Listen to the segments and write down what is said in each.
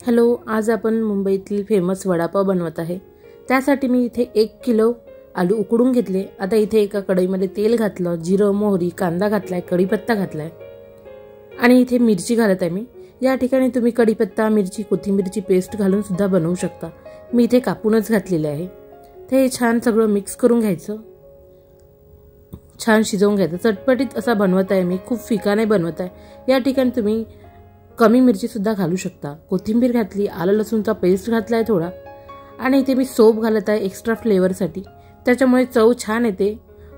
Hello, आज आपण मुंबईतील फेमस वडापाव बनवत आहे। त्यासाठी मी इथे 1 किलो आलू उकडून घेतले। आता इथे एका कढईमध्ये तेल घातलं, जिरं, मोहरी, कांदा घातलाय, कढीपत्ता घातलाय आणि इथे मिरची घालत आहे मी। या ठिकाणी तुम्ही कढीपत्ता, मिरची, कोथिंबीरची पेस्ट घालून सुद्धा बनवू शकता। मी इथे कापूनच घातलेले आहे। ते छान सगळं मिक्स करून घ्यायचं, छान शिजवून घ्यायचं। चटपटीत असा बनवत आहे मी, खूप फिका नाही बनवत आहे। या ठिकाणी तुम्ही कमी मिरची सुद्धा घालू शकता। कोथिंबीर घातली, आलं लसूणचा पेस्ट घातलाय थोडा आणि इथे मी सोप घालत आहे एक्स्ट्रा फ्लेवरसाठी। त्याच्यामुळे चव छान येते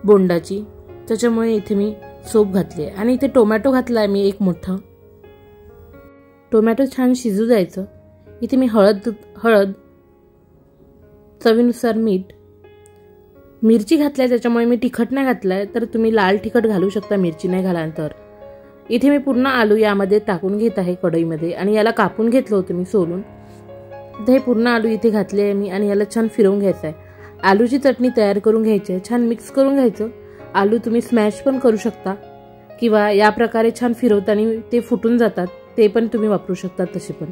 बोंडाची, त्याच्यामुळे इथे मी सोप घातले आणि इथे टोमॅटो घातलाय मी एक मोठा। टोमॅटो छान शिजू द्यायचं। इथे मी हळद, चवीनुसार मीठ, मिरची घातलाय त्याच्यामुळे मी तिखट नाही घातलाय, तर तुम्ही लाल तिखट घालू शकता मिरची नाही घातल्यानंतर। इथे मी पूर्ण आलू यामध्ये टाकून घेत आहे कढईमध्ये आणि याला कापून घेतलं होतं मी सोलून। हे पूर्ण आलू इथे घातले आहे मी आणि याला छान फिरवून घ्यायचं आहे। आलूची चटणी तयार करून घ्यायची आहे, छान मिक्स करून घ्यायचं। आलू तुम्ही स्मॅश पण करू शकता किंवा या प्रकारे छान फिरवताना ते फुटून जातात, ते पण तुम्ही वापरू शकता। तसे पण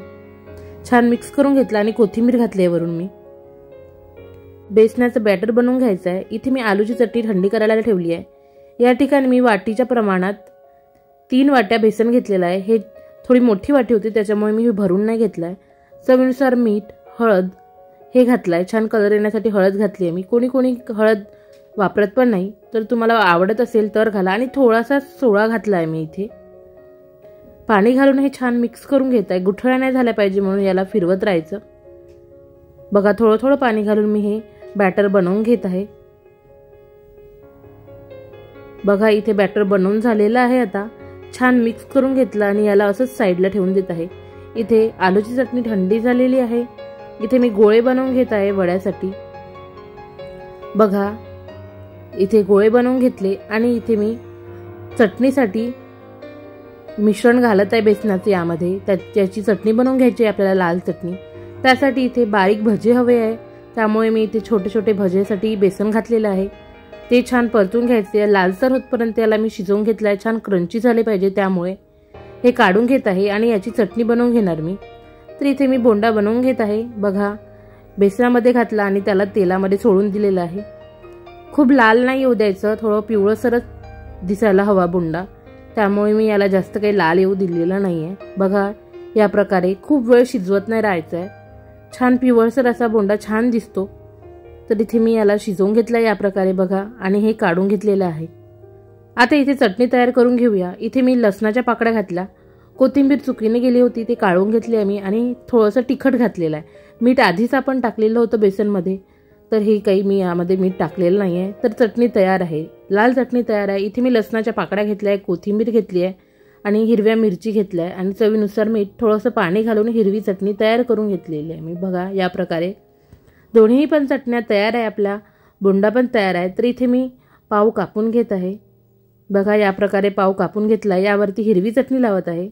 छान मिक्स करून घेतलं आणि कोथिंबीर घातली वरून मी। बेसनाचं बॅटर बनवून घ्यायचं आहे। इथे मी आलूची चटणी थंडी करायला ठेवली आहे। या ठिकाणी मी वाटीच्या प्रमाणात 3 वाट्या बेसन घेतलेला आहे। हे थोडी मोठी वाटी होती त्याच्यामुळे मी भरून नाही घेतलाय। चवीनुसार मीठ, हळद हे घातलाय, छान कलर येण्यासाठी हळद घातली आहे मी। कोणी हळद वापरत पण नाही, तर तुम्हाला आवडत असेल तर घाला। आणि थोडासा सोडा घातलाय मी इथे। पाणी घालून हे छान मिक्स करून घेत आहे। गुठळ्या नाही झाल्या पाहिजे म्हणून याला फिरवत राहायचं। बघा, थोडं पाणी घालून मी हे बॅटर बनवून घेत आहे। बघा, इथे बॅटर बनवून झालेलं आहे। आता छान मिक्स करून घेतलं आणि याला असंच साईडला ठेवून देत आहे। इथे आलूची चटणी थंडी झालेली आहे। इथे मी गोळे बनवून घेत आहे वड्यासाठी। बघा, इथे गोळे बनवून घेतले आणि इथे मी चटणीसाठी मिश्रण घालत आहे बेसनाचे यामध्ये। त्याची चटणी बनवून घ्यायची आहे आपल्याला, लाल चटणी। त्यासाठी इथे बारीक भजे हवे आहे, त्यामुळे मी इथे छोटे भजेसाठी बेसन घातलेलं आहे। ते छान परतून घ्यायचे, लालसर होतपर्यंत याला मी शिजवून घेतलाय। छान क्रंची झाले पाहिजे त्यामुळे हे काढून घेत आहे आणि याची चटणी बनवून घेणार मी। तर इथे मी बोंडा बनवून घेत आहे। बघा, बेसनामध्ये घातला आणि त्याला तेलामध्ये सोडून दिलेलं आहे। खूप लाल नाही येऊ द्यायचं, थोडं पिवळसरच दिसायला हवा बोंडा, त्यामुळे मी याला जास्त काही लाल येऊ दिलेला नाहीये। बघा, या प्रकारे खूप वेळ शिजवत नाही राहायचं आहे। छान पिवळसर असा बोंडा छान दिसतो। तर इथे मी याला शिजवून घेतला या प्रकारे बघा, आणि हे काढून घेतलेलं आहे। आता इथे चटणी तयार करून घेऊया। इथे मी लसणाच्या पाकळ्या घातल्या, कोथिंबीर चुकीने गेली होती ते काढून घेतली आहे मी, आणि थोडंसं तिखट घातलेलं आहे। मीठ आधीच आपण टाकलेलं होतं बेसनमध्ये, तर हे काही मी यामध्ये मीठ टाकलेलं नाही आहे। तर चटणी तयार आहे, लाल चटणी तयार आहे। इथे मी लसणाच्या पाकळ्या घेतल्या आहे, कोथिंबीर घेतली आहे आणि हिरव्या मिरची घेतल्या आहे आणि चवीनुसार मीठ, थोडंसं पाणी घालून हिरवी चटणी तयार करून घेतलेली आहे मी। बघा, या प्रकारे दोन्ही पण चटण्या तयार आहे, आपला बोंडा पण तयार आहे। तर इथे मी पाव कापून घेत आहे। बघा, या प्रकारे पाव कापून घेतला, यावरती हिरवी चटणी लावत आहे।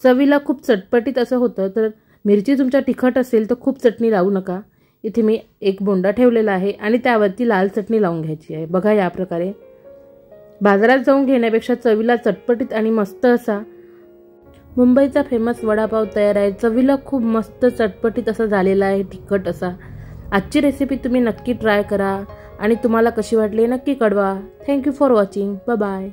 चवीला खूप चटपटीत असं होतं, तर मिरची तुमच्या तिखट असेल तर खूप चटणी लावू नका। इथे मी एक बोंडा ठेवलेला आहे आणि त्यावरती लाल चटणी लावून घ्यायची आहे। बघा, या प्रकारे बाजारात जाऊन घेण्यापेक्षा चवीला चटपटीत आणि मस्त असा मुंबईचा फेमस वडापाव तयार आहे। चवीला खूप मस्त चटपटीत असा झालेला आहे, तिखट असा। आजची रेसिपी तुम्ही नक्की ट्राय करा आणि तुम्हाला कशी वाटली नक्की कळवा। Thank you for watching, bye bye.